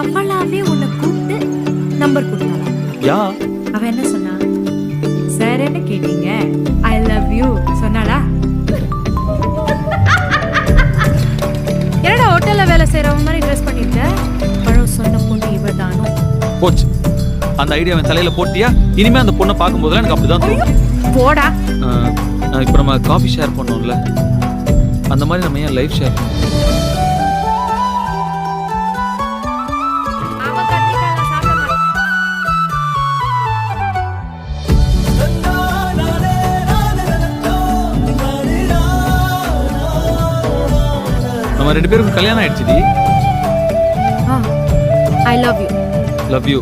அவளாவே உன்னை கூப்பிட்டு நம்பர் கொடுத்தாளா? யா அவ என்ன சொன்னா? சார் என்ன கேட்டீங்க? ஐ லவ் யூ சொன்னாளா? என்னடா ஹோட்டல்ல வேலை செய்யறவங்க மாதிரி ட்ரெஸ் பண்ணிருக்க? பழம் சொன்ன பொண்ணு இவதானோ? போச்சு. அந்த ஐடியா அவன் தலையில போட்டியா? இனிமே அந்த பொண்ணை பார்க்கும்போதெல்லாம் எனக்கு அப்படிதான் தோணும். போடா. இப்போ நம்ம காஃபி ஷேர் பண்ணோம்ல, அந்த மாதிரி நம்ம ஏன் லைஃப் ஷேர் பண்ணோம்? நம்ம 2 பேருக்கும் கல்யாணம் ஆயிடுச்சுடி. I love you. Love you.